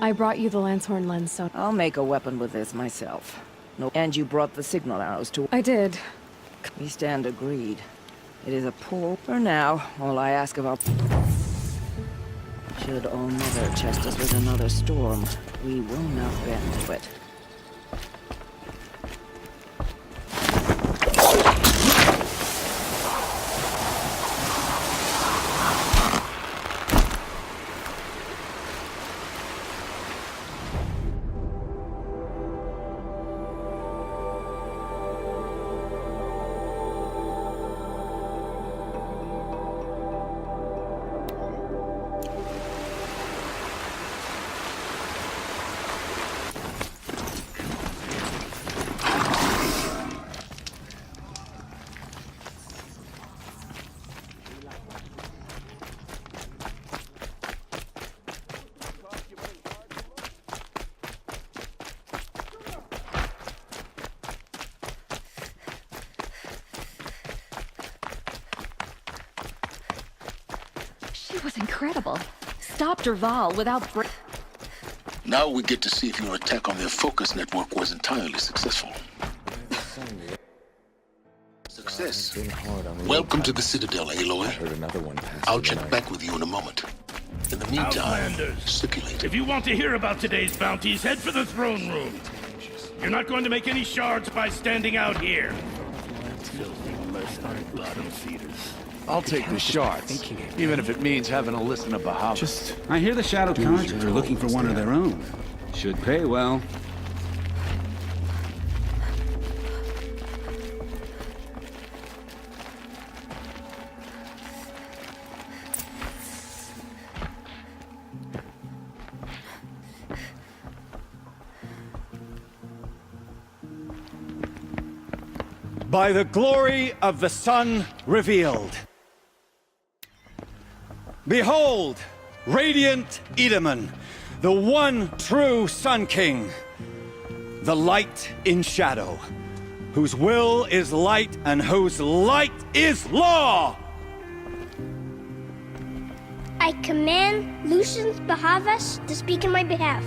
I brought you the Lancehorn lens, so... I'll make a weapon with this myself. No, and you brought the signal arrows too. I did. We stand agreed. It is a pull. For now, all I ask of our... Should Old Mother chest us with another storm, we will not bend to it. She was incredible. Stopped Derval without Now we get to see if your attack on their focus network was entirely successful. Success. Welcome to the Citadel, Aloy. I'll check back with you in a moment. In the meantime, circulate. If you want to hear about today's bounties, head for the throne room. You're not going to make any shards by standing out here. Filthy mercenary bottom feeders. I'll take the shards, even if it means having to listen to Bahamut. I hear the Shadow Cards are looking for one of their own. Should pay well. By the glory of the sun revealed. Behold, radiant Edaman, the one true Sun King, the light in shadow, whose will is light and whose light is law! I command Lucius Bahavas to speak in my behalf.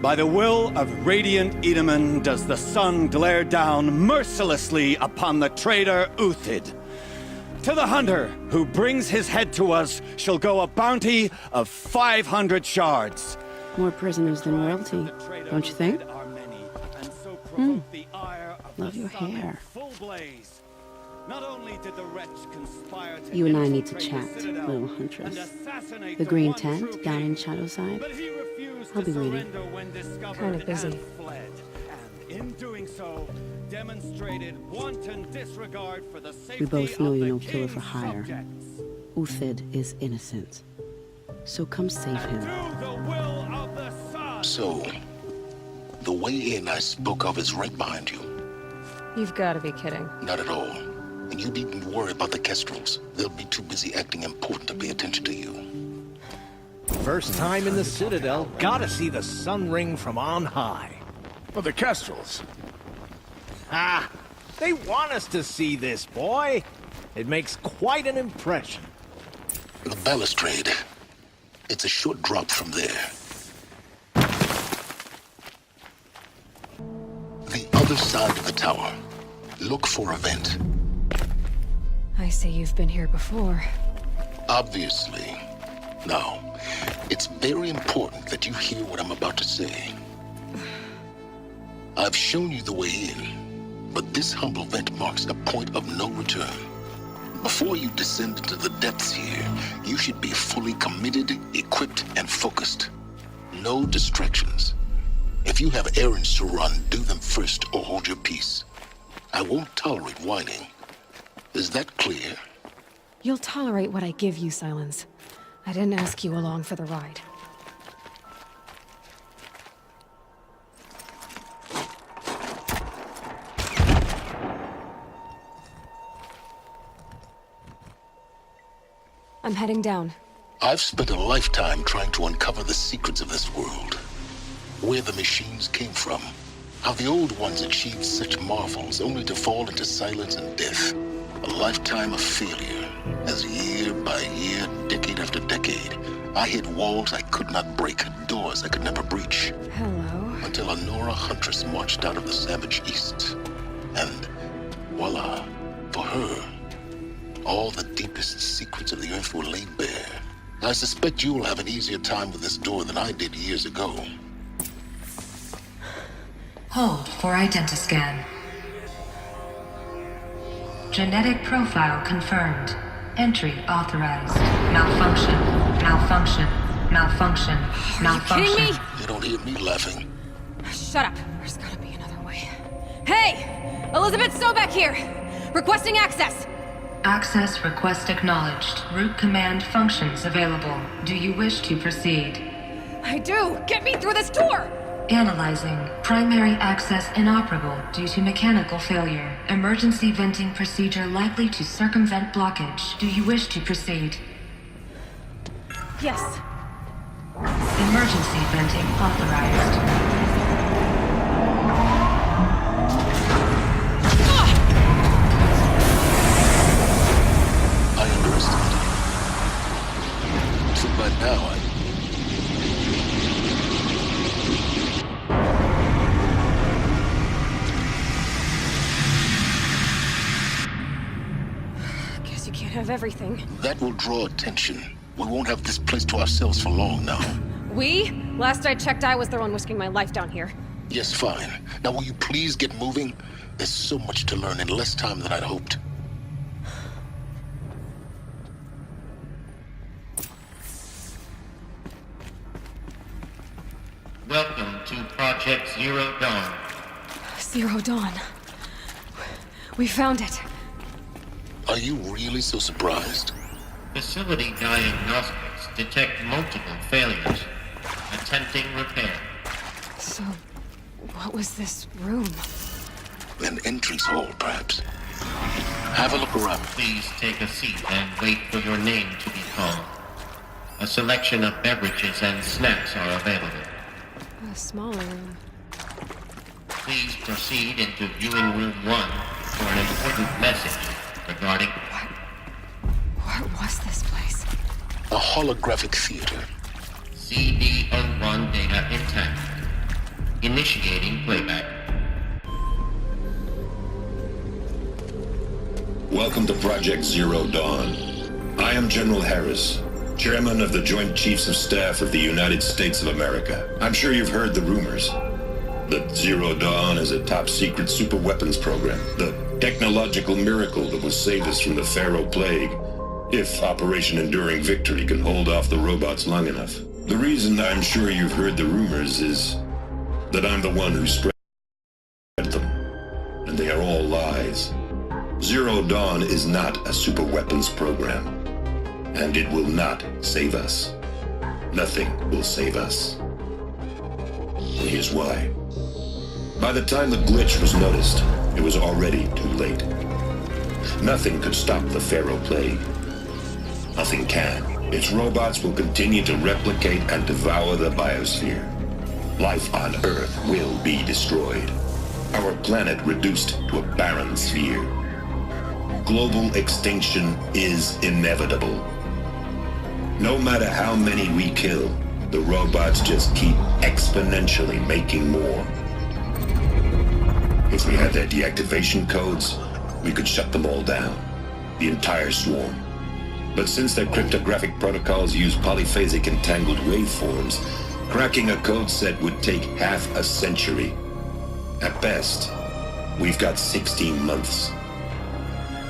By the will of radiant Edaman does the sun glare down mercilessly upon the traitor Uthid. To the hunter who brings his head to us shall go a bounty of 500 shards. More prisoners than royalty, don't you think? Love your hair. You and I need to chat, little huntress. The green tent down in Shadowside. I'll be waiting. Kind of busy. In doing so, demonstrated wanton disregard for the safety We both know of you're the no killer for king's hire. subjects. Uthid is innocent. So come save him. Do the will of the sun. So, the way in I spoke of is right behind you. You've got to be kidding. Not at all. And you needn't worry about the Kestrels. They'll be too busy acting important to pay attention to you. First time in the Citadel, gotta see the sun ring from on high. For the Kestrels. Ah, they want us to see this, boy. It makes quite an impression. The balustrade. It's a short drop from there. The other side of the tower. Look for a vent. I see you've been here before. Obviously. Now, it's very important that you hear what I'm about to say. I've shown you the way in, but this humble vent marks a point of no return. Before you descend into the depths here, you should be fully committed, equipped, and focused. No distractions. If you have errands to run, do them first or hold your peace. I won't tolerate whining. Is that clear? You'll tolerate what I give you, Silence. I didn't ask you along for the ride. I'm heading down. I've spent a lifetime trying to uncover the secrets of this world. Where the machines came from. How the old ones achieved such marvels only to fall into silence and death. A lifetime of failure, as year by year, decade after decade, I hit walls I could not break, doors I could never breach. Hello. Until a Nora huntress marched out of the savage east. And voila, for her, all the deepest secrets of the earth were laid bare. I suspect you'll have an easier time with this door than I did years ago. Hold for identiscan. Genetic profile confirmed. Entry authorized. Malfunction. Malfunction. Malfunction. Malfunction. Are you kidding me? You don't hear me laughing. Shut up. There's gotta be another way. Hey! Elizabeth Sobeck here! Requesting access! Access request acknowledged. Root command functions available. Do you wish to proceed? I do! Get me through this door! Analyzing. Primary access inoperable due to mechanical failure. Emergency venting procedure likely to circumvent blockage. Do you wish to proceed? Yes. Emergency venting authorized. I underestimated you. So by now, Guess you can't have everything. that will draw attention. We won't have this place to ourselves for long now. We? Last I checked, I was the one risking my life down here. Yes, fine. Now will you please get moving? There's so much to learn in less time than I'd hoped. Welcome to Project Zero Dawn. Zero Dawn. We found it. Are you really so surprised? Facility diagnostics detect multiple failures. Attempting repair. So, what was this room? An entrance hall, perhaps. Have a look around. Please take a seat and wait for your name to be called. A selection of beverages and snacks are available. A smaller room. Please proceed into viewing room 1 for an important message regarding... What was this place? A holographic theater. CD01 data intact. Initiating playback. Welcome to Project Zero Dawn. I am General Harris, Chairman of the Joint Chiefs of Staff of the United States of America. I'm sure you've heard the rumors that Zero Dawn is a top-secret superweapons program, the technological miracle that will save us from the Pharaoh Plague, if Operation Enduring Victory can hold off the robots long enough. The reason I'm sure you've heard the rumors is that I'm the one who spread them, and they are all lies. Zero Dawn is not a superweapons program, and it will not save us. Nothing will save us. And here's why. By the time the glitch was noticed, it was already too late. Nothing could stop the Pharaoh Plague. Nothing can. Its robots will continue to replicate and devour the biosphere. Life on Earth will be destroyed. Our planet reduced to a barren sphere. Global extinction is inevitable. No matter how many we kill, the robots just keep exponentially making more. If we had their deactivation codes, we could shut them all down. The entire swarm. But since their cryptographic protocols use polyphasic entangled waveforms, cracking a code set would take half a century. At best, we've got 16 months.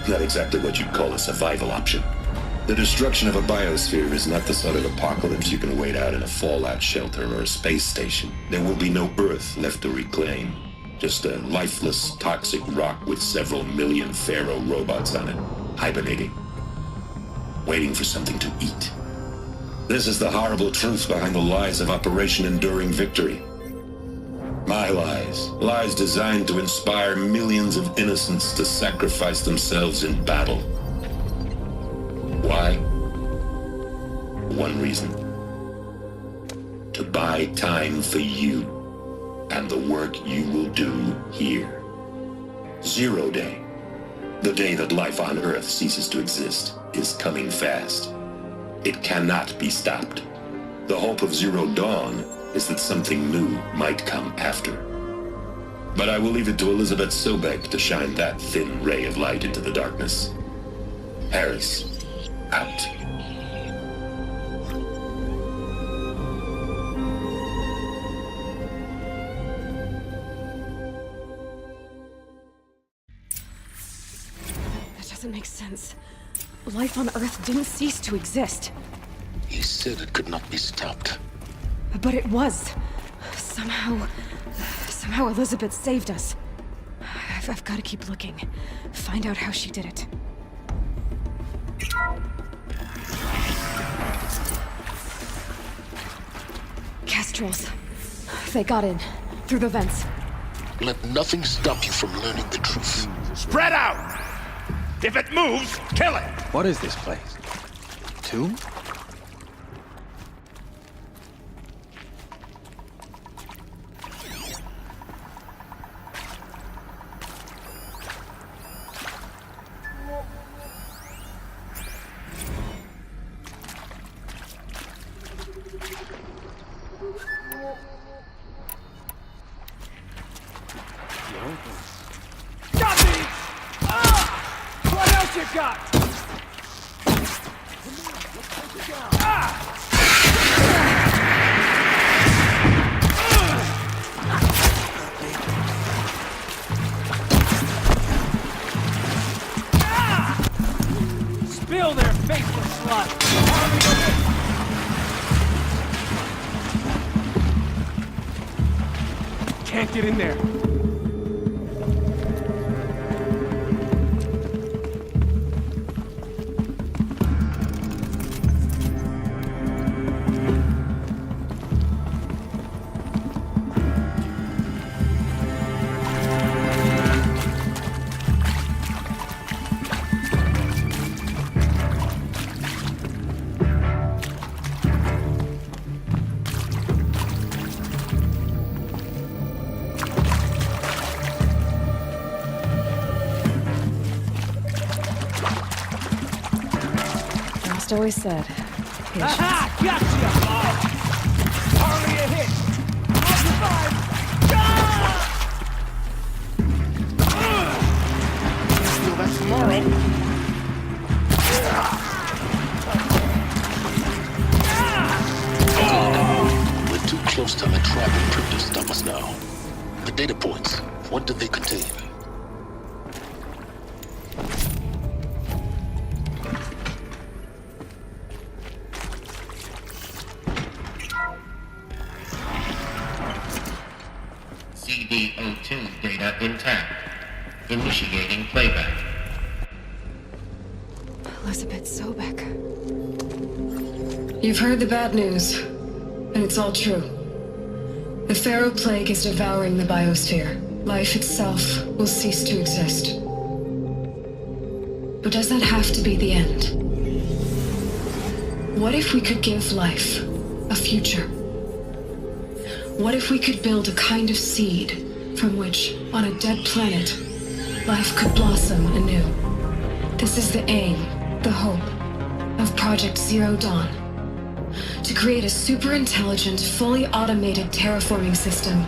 Not exactly what you'd call a survival option. The destruction of a biosphere is not the sort of apocalypse you can wait out in a fallout shelter or a space station. There will be no Earth left to reclaim. Just a lifeless, toxic rock with several million Pharaoh robots on it, hibernating, waiting for something to eat. This is the horrible truth behind the lies of Operation Enduring Victory. My lies. Lies designed to inspire millions of innocents to sacrifice themselves in battle. Why? One reason. To buy time for you and the work you will do here. Zero Day. The day that life on Earth ceases to exist is coming fast. It cannot be stopped. The hope of Zero Dawn is that something new might come after. But I will leave it to Elizabeth Sobek to shine that thin ray of light into the darkness. Harris, out. That doesn't make sense. Life on Earth didn't cease to exist. He said it could not be stopped. But it was. Somehow Elizabeth saved us. I've got to keep looking. Find out how she did it. Kestrels. They got in. Through the vents. Let nothing stop you from learning the truth. Spread out! If it moves, kill it! What is this place? Tomb? Got me! What else you got? Spill their faceless blood! Can't get in there. Always said, patience. Aha! Gotcha! Hardly a hit! I'll survive! Steal that tomorrow. We're too close to the trap and trip to stop us now. The data points, what do they contain? CD02 data intact. Initiating playback. Elizabeth Sobek. You've heard the bad news, and it's all true. The Pharaoh Plague is devouring the biosphere. Life itself will cease to exist. But does that have to be the end? What if we could give life a future? What if we could build a kind of seed from which, on a dead planet, life could blossom anew? This is the aim, the hope, of Project Zero Dawn. To create a super-intelligent, fully automated terraforming system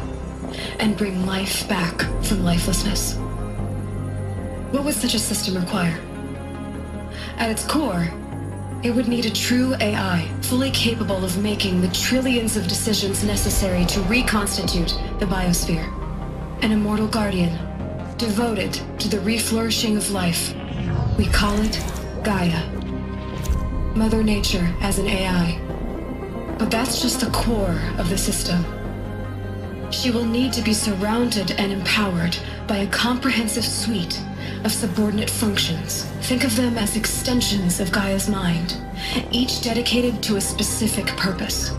and bring life back from lifelessness. What would such a system require? At its core, it would need a true AI, fully capable of making the trillions of decisions necessary to reconstitute the biosphere. An immortal guardian, devoted to the reflourishing of life. We call it Gaia. Mother Nature as an AI. But that's just the core of the system. She will need to be surrounded and empowered by a comprehensive suite of subordinate functions. Think of them as extensions of Gaia's mind, each dedicated to a specific purpose.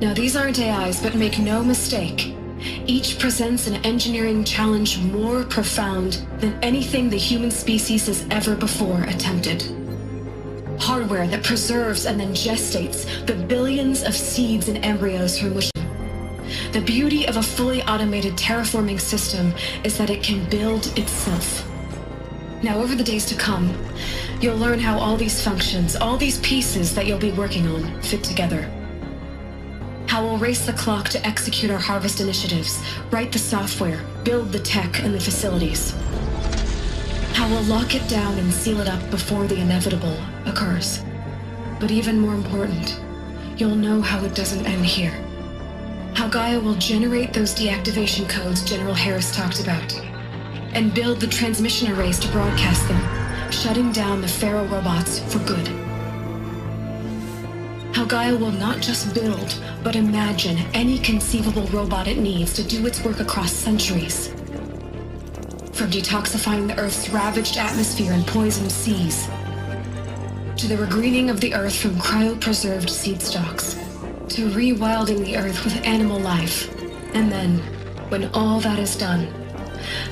Now, these aren't AIs, but make no mistake, each presents an engineering challenge more profound than anything the human species has ever before attempted. Hardware that preserves and then gestates the billions of seeds and embryos from which. The beauty of a fully automated terraforming system is that it can build itself. Now, over the days to come, you'll learn how all these functions, all these pieces that you'll be working on, fit together. How we'll race the clock to execute our harvest initiatives, write the software, build the tech and the facilities. How we'll lock it down and seal it up before the inevitable occurs. But even more important, you'll know how it doesn't end here. How Gaia will generate those deactivation codes General Harris talked about, and build the transmission arrays to broadcast them, shutting down the Pharaoh robots for good. How Gaia will not just build, but imagine any conceivable robot it needs to do its work across centuries. From detoxifying the Earth's ravaged atmosphere and poisoned seas, to the regreening of the Earth from cryopreserved seed stalks, to rewilding the Earth with animal life. And then, when all that is done,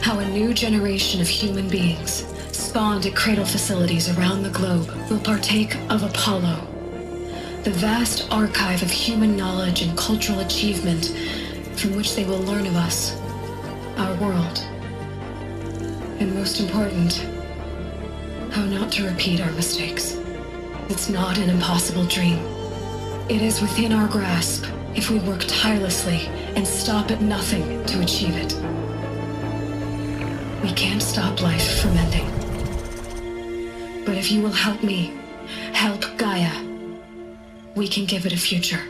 how a new generation of human beings, spawned at cradle facilities around the globe, will partake of Apollo, the vast archive of human knowledge and cultural achievement from which they will learn of us, our world, and most important, how not to repeat our mistakes. It's not an impossible dream. It is within our grasp if we work tirelessly and stop at nothing to achieve it. We can't stop life from ending. But if you will help me, help Gaia, we can give it a future.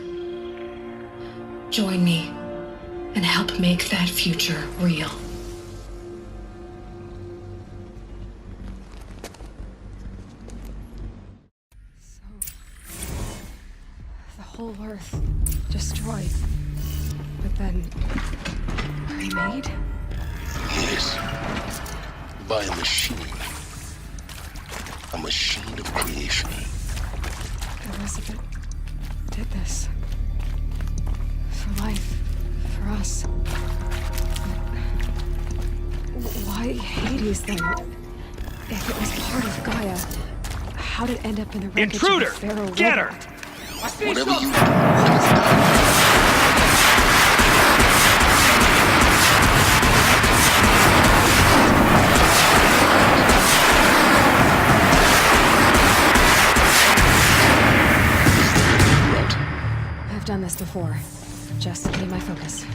Join me and help make that future real. The whole Earth destroyed. But then... remade? Yes. By a machine. A machine of creation. Elizabeth did this. For life. For us. But why Hades then? If it was part of Gaia, how'd it end up in the wreckage Intruder! of the Pharaoh Get her! robot? Whatever you do, just I've done this before. Just need my focus.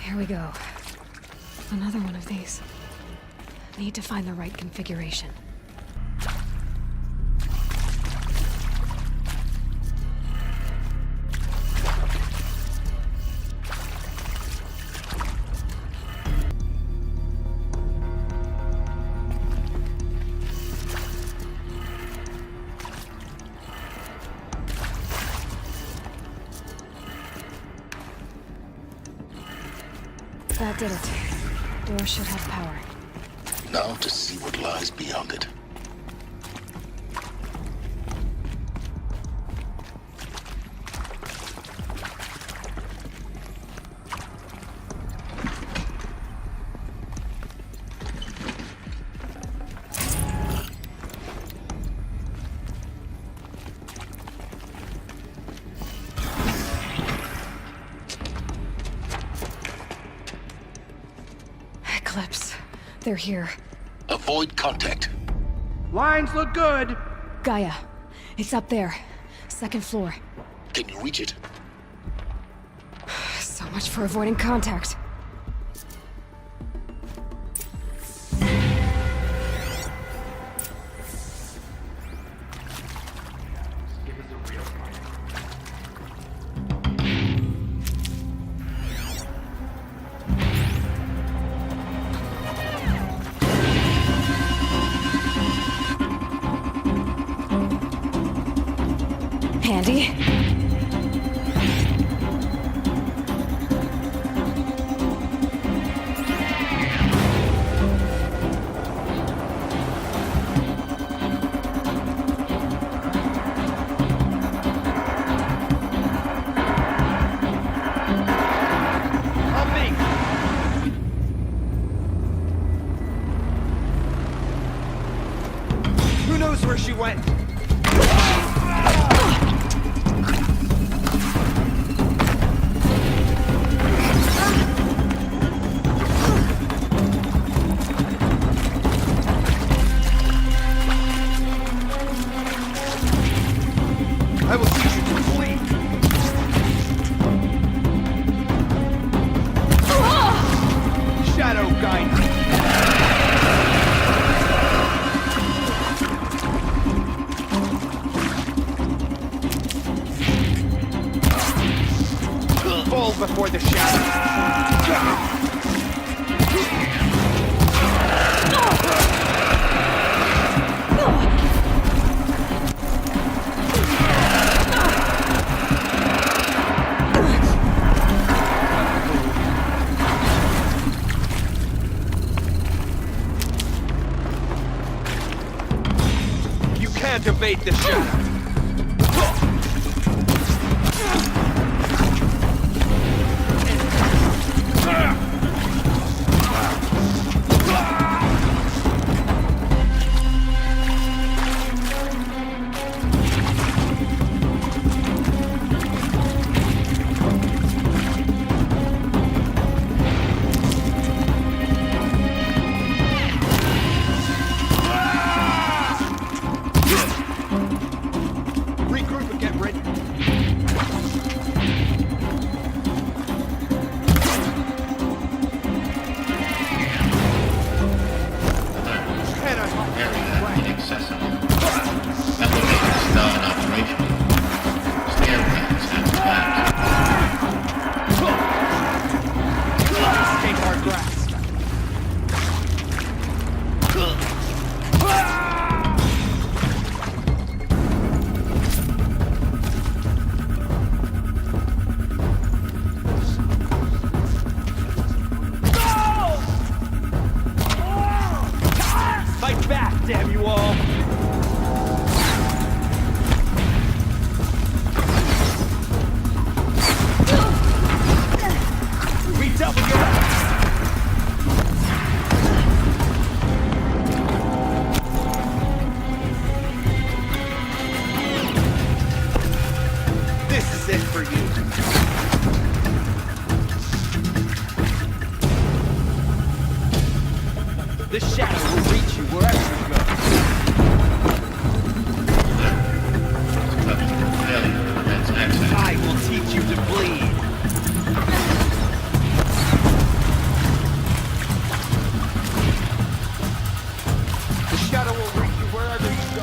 Here we go. Another one of these. Need to find the right configuration. That did it. Door should have power. now to see what lies beyond it. They're here. Avoid contact. Lines look good. Gaia. It's up there. Second floor. Can you reach it? So much for avoiding contact. Handy. where she went. I will teach you to flee. Shadow guide me. Fall before the shadow. You can't evade the shadow. Regroup and get ready. Area inaccessible. Elevators non-operational. Stairwells have collapsed. Escape our grasp. Fight back, damn you all! Redouble your efforts! This is it for you. The shadow will reach you wherever you go. Failure prevents access. I will teach you to bleed. The shadow will reach you wherever you go.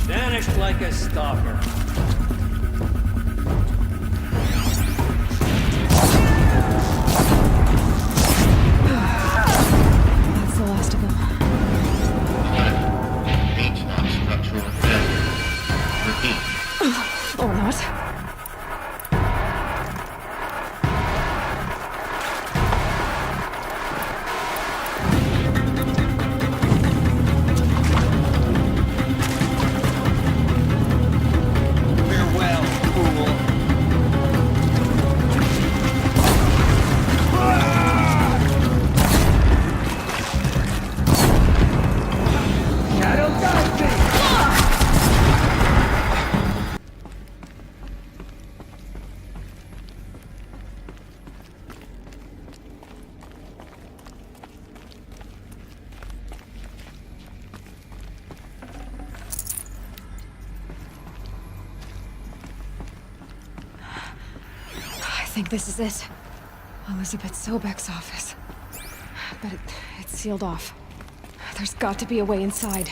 Vanished like a stalker. That's the last of them. Beach lock structural failure. Repeat. Or not. think this is it. Elizabeth Sobek's office. But it's sealed off. There's got to be a way inside.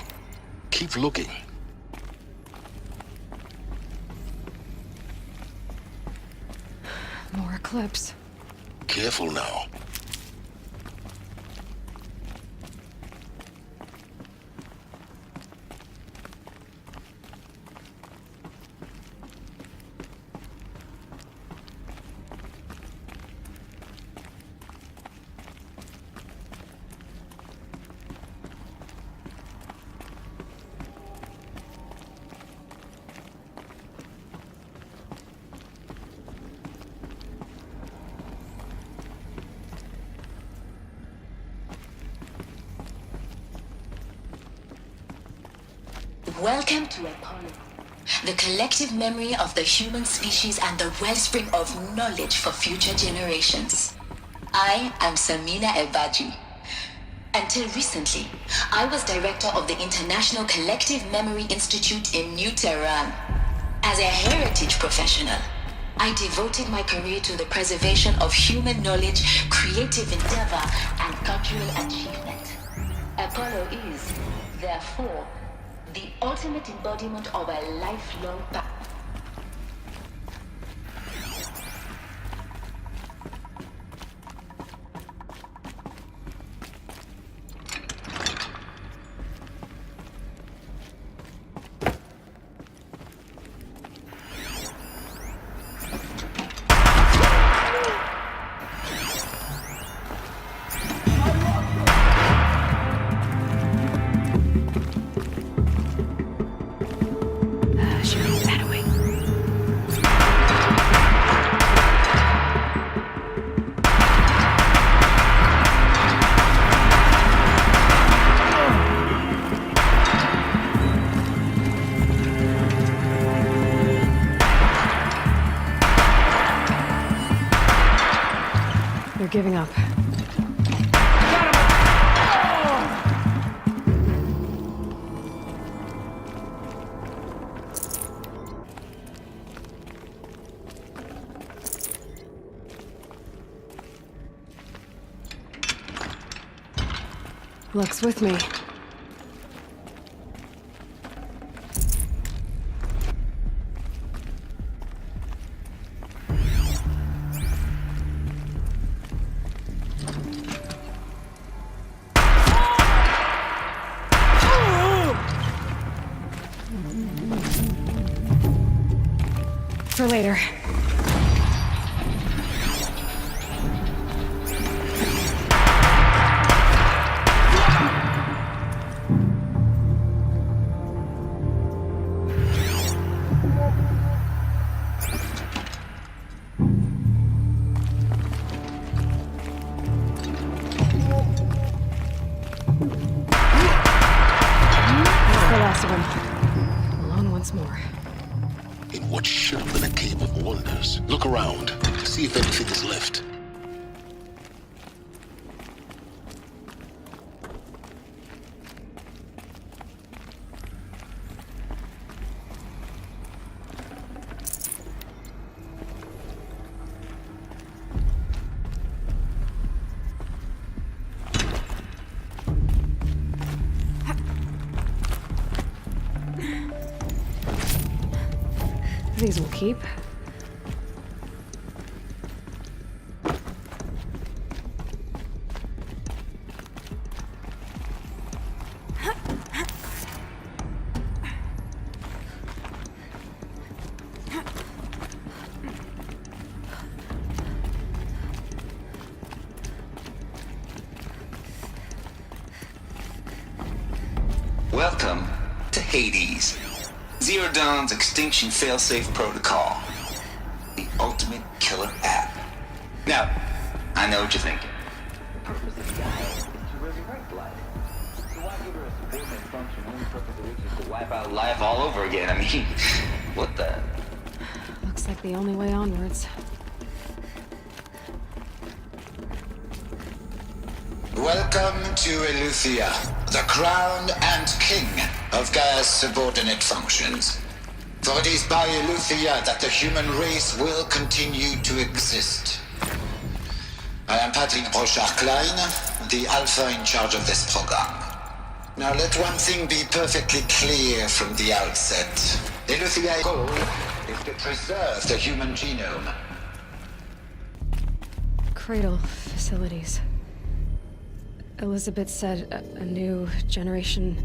Keep looking. More Eclipse. Careful now. Welcome to Apollo, the collective memory of the human species and the wellspring of knowledge for future generations. I am Samina Ebaji. Until recently, I was director of the International Collective Memory Institute in New Tehran. As a heritage professional, I devoted my career to the preservation of human knowledge, creative endeavor, and cultural achievement. Apollo is, therefore, the ultimate embodiment of a lifelong path. They're giving up. Luck's with me. For later. That's the last of them. Alone once more. In what should have been a cave of wonders. Look around. See if anything is left. These will keep. Welcome to Hades. Zero Dawn's extinction failsafe protocol. The ultimate killer app. Now, I know what you're thinking. The purpose of the guy is to resurrect life. So why give her a subordinate function when the purpose of which is to wipe out life all over again? I mean, what the? Looks like the only way onwards. Welcome to Eleuthia, the crown and king of Gaia's subordinate functions. For it is by Eleuthia that the human race will continue to exist. I am Patrick Brochard-Klein, the Alpha in charge of this program. Now let one thing be perfectly clear from the outset. Eleuthia goal is to preserve the human genome. Cradle facilities. Elizabeth said a new generation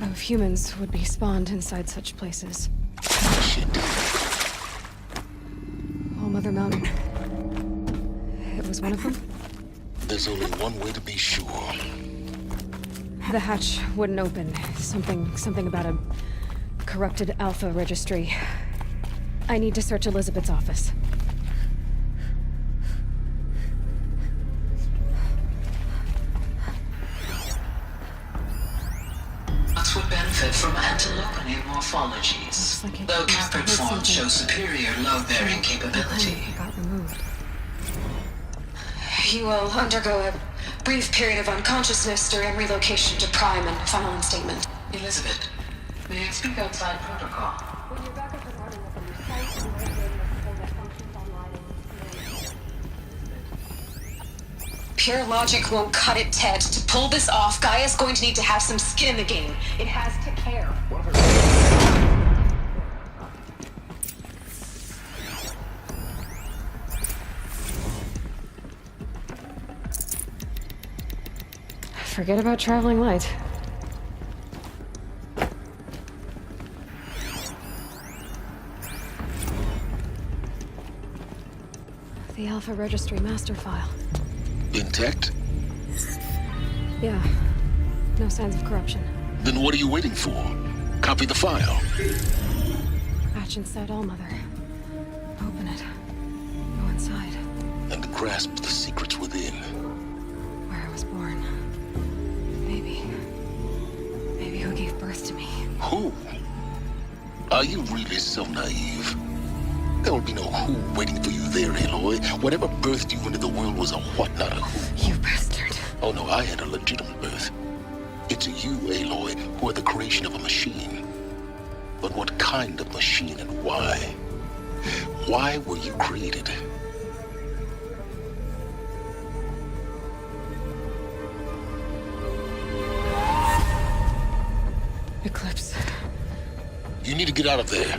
of humans would be spawned inside such places. All Mother Mountain. It was one of them? There's only one way to be sure. The hatch wouldn't open. Something about a corrupted Alpha registry. I need to search Elizabeth's office. Would benefit from antilopinate morphologies, though caprid forms show superior load-bearing capability. Got removed. You will undergo a brief period of unconsciousness during relocation to Prime and final instatement. Elizabeth, may I speak outside protocol? When your backup is running within your sight, pure logic won't cut it, Ted. To pull this off, Gaia's going to need to have some skin in the game. It has to care. Forget about traveling light. The Alpha Registry master file. Intact? Yeah. No signs of corruption. Then what are you waiting for? Copy the file. Hatch inside Allmother. Open it. Go inside. And grasp the secrets within. Where I was born. Maybe who gave birth to me. Who? Are you really so naive? There will be no who waiting for you there, Aloy. Whatever birthed you into the world was a what, not a who. You bastard. Oh no, I had a legitimate birth. It's you, Aloy, who are the creation of a machine. But what kind of machine and why? Why were you created? Eclipse. You need to get out of there.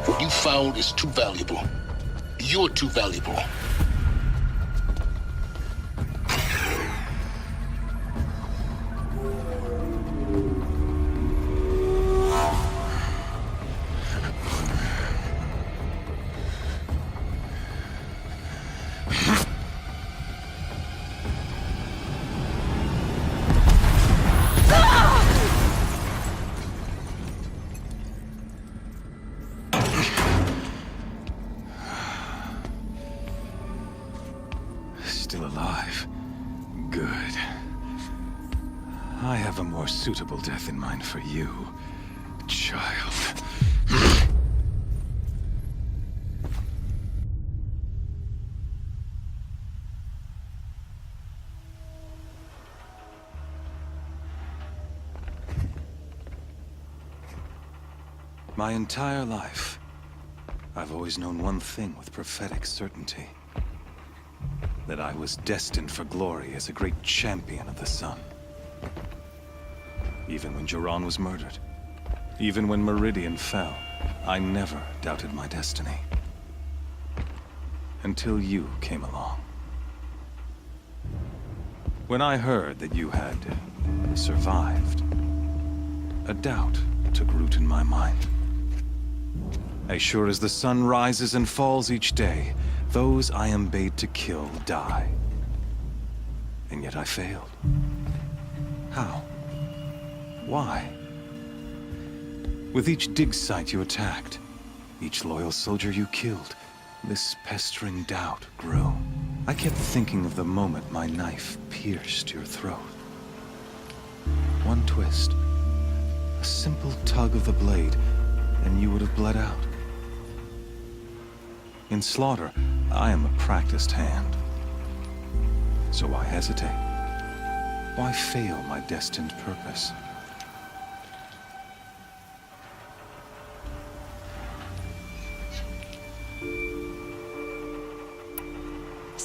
What you found is too valuable. You're too valuable. Still alive. Good. I have a more suitable death in mind for you, child. My entire life, I've always known one thing with prophetic certainty. That I was destined for glory as a great champion of the sun. Even when Jiran was murdered, even when Meridian fell, I never doubted my destiny. Until you came along. When I heard that you had survived, a doubt took root in my mind. As sure as the sun rises and falls each day, those I am bade to kill die. And yet I failed. How? Why? With each dig site you attacked, each loyal soldier you killed, this pestering doubt grew. I kept thinking of the moment my knife pierced your throat. One twist, a simple tug of the blade, and you would have bled out. In slaughter, I am a practiced hand. So why hesitate? Why fail my destined purpose?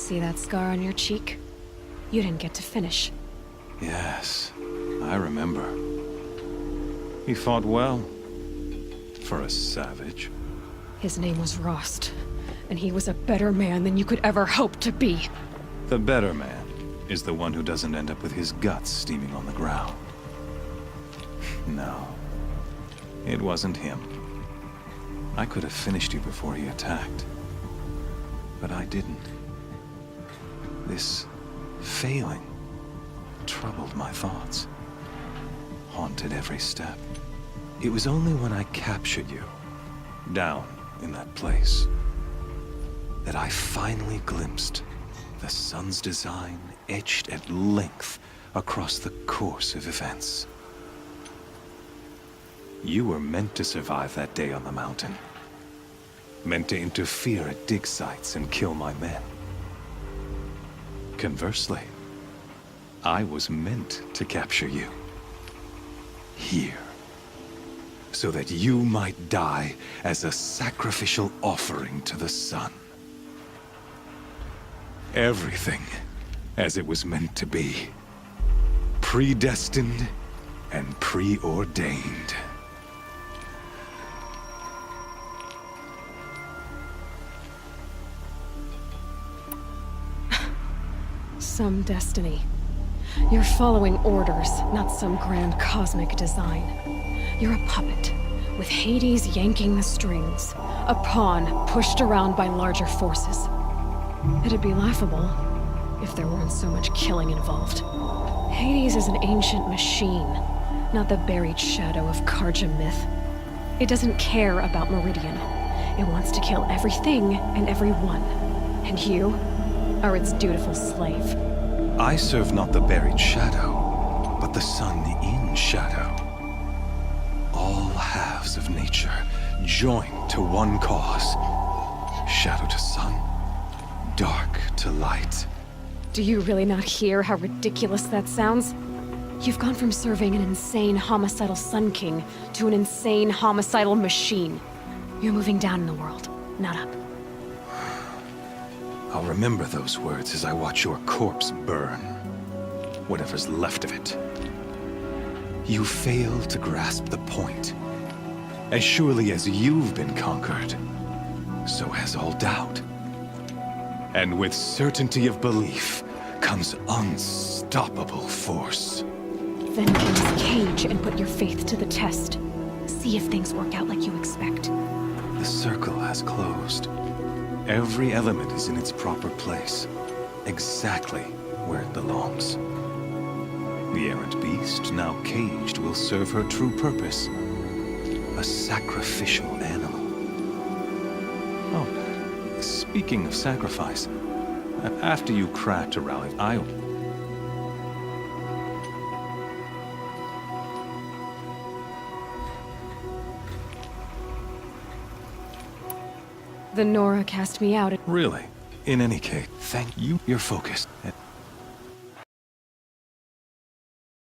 See that scar on your cheek? You didn't get to finish. Yes, I remember. He fought well. For a savage. His name was Rost, and he was a better man than you could ever hope to be. The better man is the one who doesn't end up with his guts steaming on the ground. No, it wasn't him. I could have finished you before he attacked. But I didn't. This failing troubled my thoughts, haunted every step. It was only when I captured you, down in that place, that I finally glimpsed the sun's design etched at length across the course of events. You were meant to survive that day on the mountain. Meant to interfere at dig sites and kill my men. Conversely, I was meant to capture you. Here. So that you might die as a sacrificial offering to the sun. Everything as it was meant to be. Predestined and preordained. Some destiny. You're following orders, not some grand cosmic design. You're a puppet, with Hades yanking the strings. A pawn pushed around by larger forces. It'd be laughable if there weren't so much killing involved. Hades is an ancient machine, not the buried shadow of Karja myth. It doesn't care about Meridian. It wants to kill everything and everyone. And you are its dutiful slave. I serve not the buried shadow, but the sun in shadow. All halves of nature joined to one cause. Shadow to sun, dark to light. Do you really not hear how ridiculous that sounds? You've gone from serving an insane homicidal Sun King to an insane homicidal machine. You're moving down in the world, not up. I'll remember those words as I watch your corpse burn. Whatever's left of it. You fail to grasp the point. As surely as you've been conquered, so has all doubt. And with certainty of belief comes unstoppable force. Then close Cage and put your faith to the test. See if things work out like you expect. The circle has closed. Every element is in its proper place, exactly where it belongs. The errant beast, now caged, will serve her true purpose. A sacrificial animal. Oh, speaking of sacrifice, after you cracked a rally, The Nora cast me out. Really? In any case, thank you. You're focused.